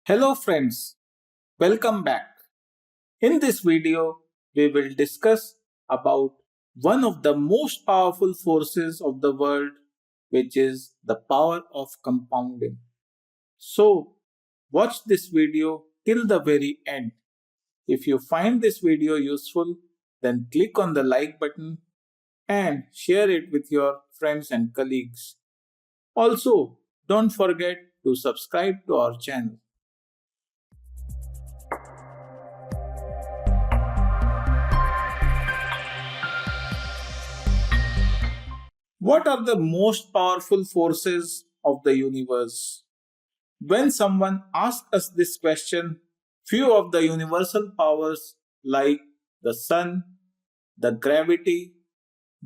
Hello friends, welcome back. In this video, we will discuss about one of the most powerful forces of the world, which is the power of compounding. So, watch this video till the very end. If you find this video useful, then click on the like button and share it with your friends and colleagues. Also, don't forget to subscribe to our channel. What are the most powerful forces of the universe? When someone asks us this question, few of the universal powers like the sun, the gravity,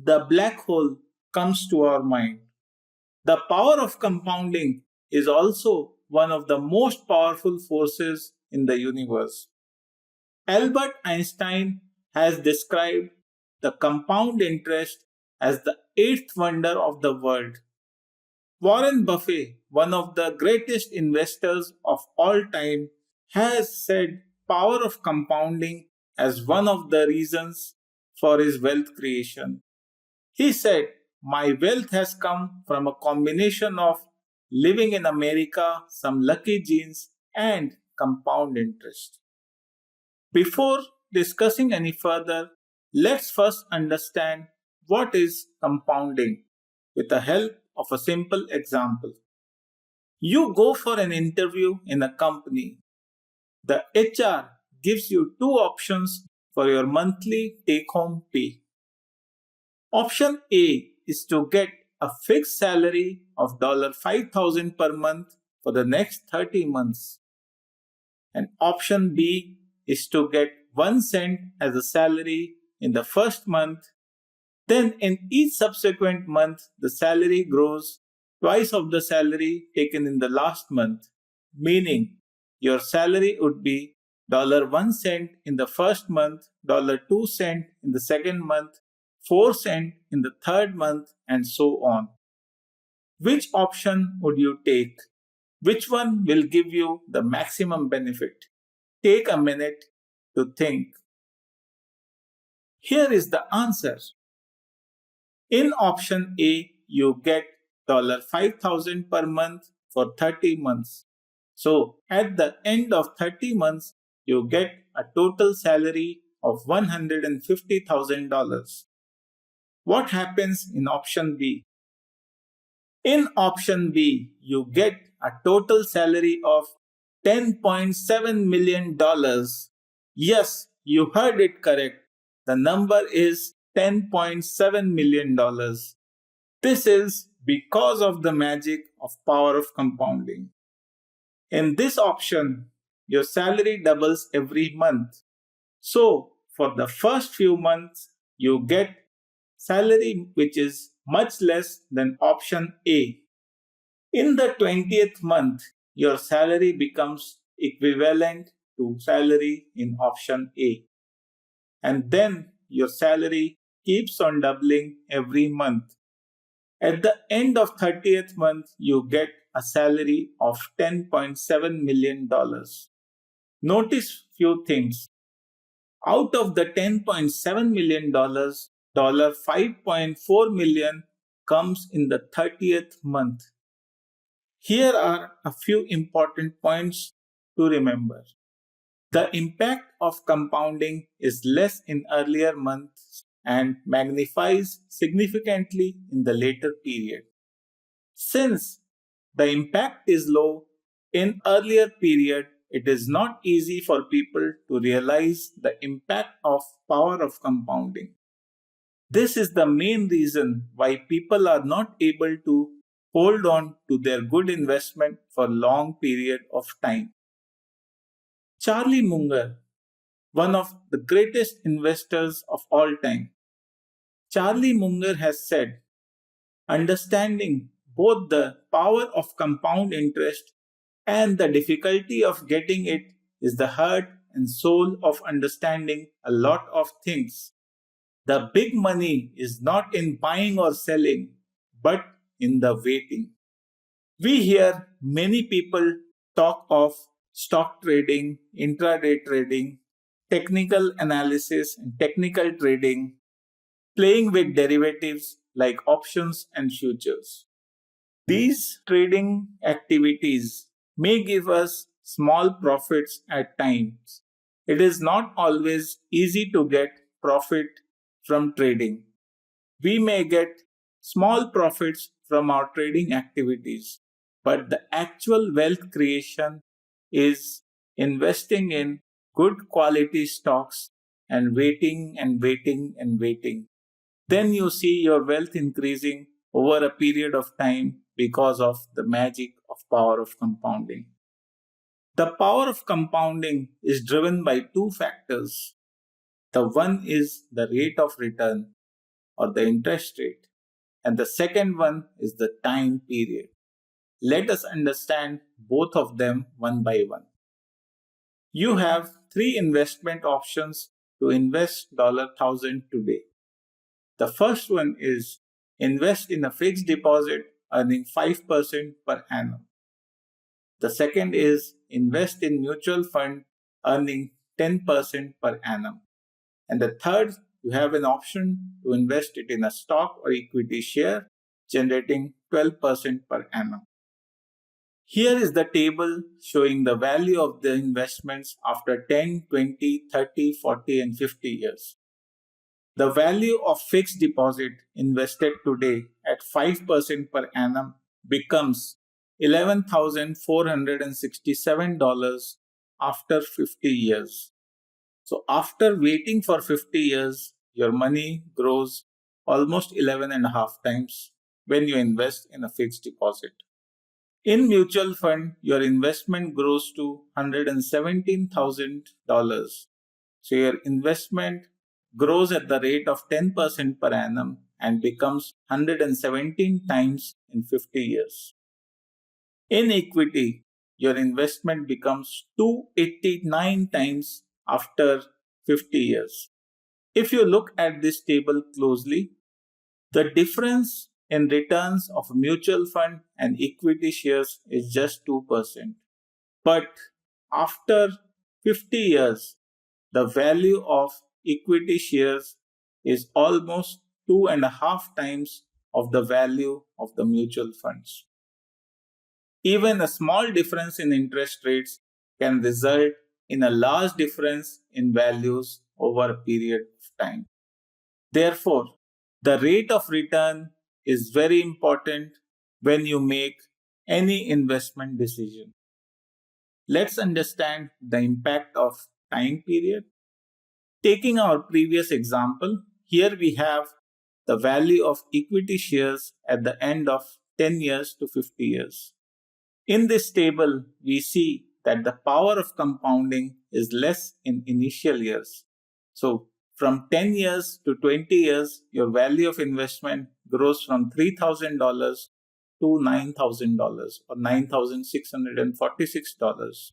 the black hole comes to our mind. The power of compounding is also one of the most powerful forces in the universe. Albert Einstein has described the compound interest as the eighth wonder of the world. Warren Buffett, one of the greatest investors of all time, has said power of compounding as one of the reasons for his wealth creation. He said, "My wealth has come from a combination of living in America, some lucky genes, and compound interest." Before discussing any further, let's first understand what is compounding with the help of a simple example. You go for an interview in a company. The HR gives you two options for your monthly take home pay. Option A is to get a fixed salary of $5,000 per month for the next 30 months. And option B is to get 1 cent as a salary in the first month. Then in each subsequent month, the salary grows twice of the salary taken in the last month, meaning your salary would be $1 cent in the first month, $2 cent in the second month, 4 cent in the third month, and so on. Which option would you take? Which one will give you the maximum benefit? Take a minute to think. Here is the answer. In option A, you get $5,000 per month for 30 months. So, at the end of 30 months, you get a total salary of $150,000. What happens in option B? In option B, you get a total salary of $10.7 million. Yes, you heard it correct. The number is $10.7 million. This is because of the magic of power of compounding. In this option, your salary doubles every month. So, for the first few months, you get salary which is much less than option A. In the 20th month, your salary becomes equivalent to salary in option A. And then your salary keeps on doubling every month. At the end of 30th month, you get a salary of $10.7 million. Notice few things. Out of the $10.7 million, $5.4 million comes in the 30th month. Here are a few important points to remember. The impact of compounding is less in earlier months and magnifies significantly in the later period. Since the impact is low in earlier period, it is not easy for people to realize the impact of power of compounding. This is the main reason why people are not able to hold on to their good investment for long period of time. Charlie Munger, one of the greatest investors of all time. Charlie Munger has said, understanding both the power of compound interest and the difficulty of getting it is the heart and soul of understanding a lot of things. The big money is not in buying or selling, but in the waiting. We hear many people talk of stock trading, intraday trading, technical analysis and technical trading, playing with derivatives like options and futures. These trading activities may give us small profits at times. It is not always easy to get profit from trading. We may get small profits from our trading activities, but the actual wealth creation is investing in good quality stocks and waiting and waiting and waiting. Then you see your wealth increasing over a period of time because of the magic of power of compounding. The power of compounding is driven by two factors. The one is the rate of return or the interest rate, and the second one is the time period. Let us understand both of them one by one. You have three investment options to invest $1,000 today. The first one is invest in a fixed deposit earning 5% per annum. The second is invest in mutual fund earning 10% per annum. And the third, you have an option to invest it in a stock or equity share generating 12% per annum. Here is the table showing the value of the investments after 10, 20, 30, 40, and 50 years. The value of fixed deposit invested today at 5% per annum becomes $11,467 after 50 years. So after waiting for 50 years, your money grows almost 11 and a half times when you invest in a fixed deposit. In mutual fund, your investment grows to $117,000. So your investment grows at the rate of 10% per annum and becomes 117 times in 50 years. In equity, your investment becomes 289 times after 50 years. If you look at this table closely, the difference in returns of mutual fund and equity shares is just 2%. But after 50 years, the value of equity shares is almost 2.5 times of the value of the mutual funds. Even a small difference in interest rates can result in a large difference in values over a period of time. Therefore, the rate of return is very important when you make any investment decision. Let's understand the impact of time period. Taking our previous example, here we have the value of equity shares at the end of 10 years to 50 years. In this table, we see that the power of compounding is less in initial years. So, from 10 years to 20 years, your value of investment grows from $3,000 to $9,000 or $9,646.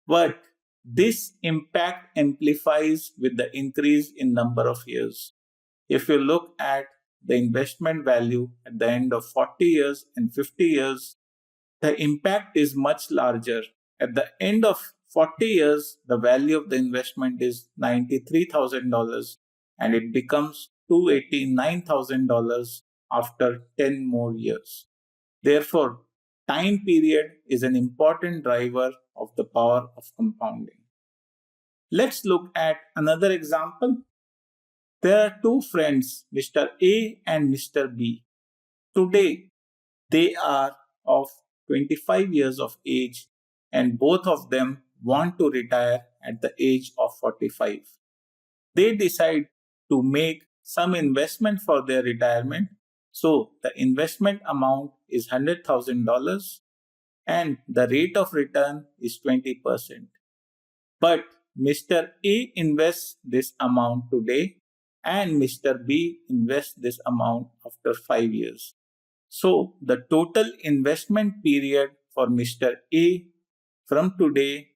But this impact amplifies with the increase in number of years. If you look at the investment value at the end of 40 years and 50 years, the impact is much larger. At the end of 40 years, the value of the investment is $93,000 and it becomes $289,000 after 10 more years. Therefore, time period is an important driver of the power of compounding. Let's look at another example. There are two friends, Mr. A and Mr. B. Today, they are of 25 years of age and both of them want to retire at the age of 45. They decide to make some investment for their retirement. So the investment amount is $100,000 and the rate of return is 20%. But Mr. A invests this amount today and Mr. B invests this amount after 5 years. So the total investment period for Mr. A from today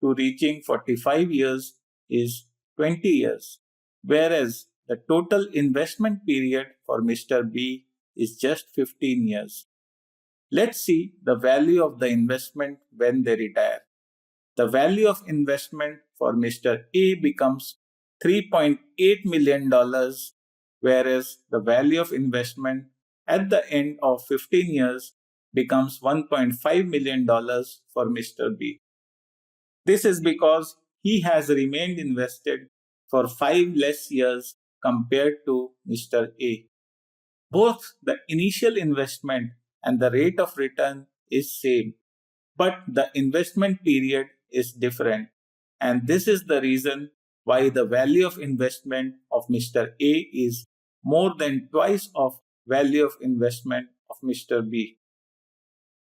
to reaching 45 years is 20 years, whereas the total investment period for Mr. B is just 15 years. Let's see the value of the investment when they retire. the value of investment for Mr. A becomes $3.8 million, whereas the value of investment at the end of 15 years becomes $1.5 million for Mr. B. This is because he has remained invested for 5 less years compared to Mr. A. Both the initial investment and the rate of return is same, but the investment period is different. And this is the reason why the value of investment of Mr. A is more than twice of value of investment of Mr. B.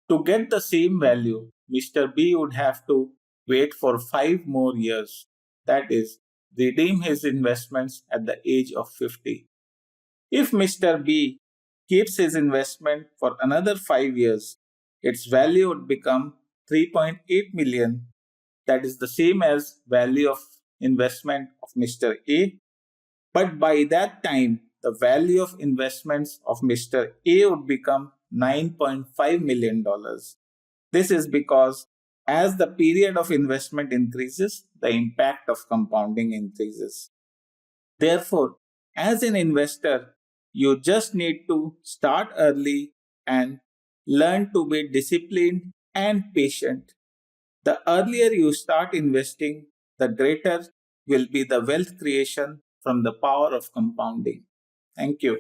To get the same value, Mr. B would have to wait for 5 more years. That is, redeem his investments at the age of 50. If Mr. B keeps his investment for another 5 years, its value would become 3.8 million. That is the same as value of investment of Mr. A. But by that time, the value of investments of Mr. A would become $9.5 million. This is because as the period of investment increases, the impact of compounding increases. Therefore, as an investor, you just need to start early and learn to be disciplined and patient. The earlier you start investing, the greater will be the wealth creation from the power of compounding. Thank you.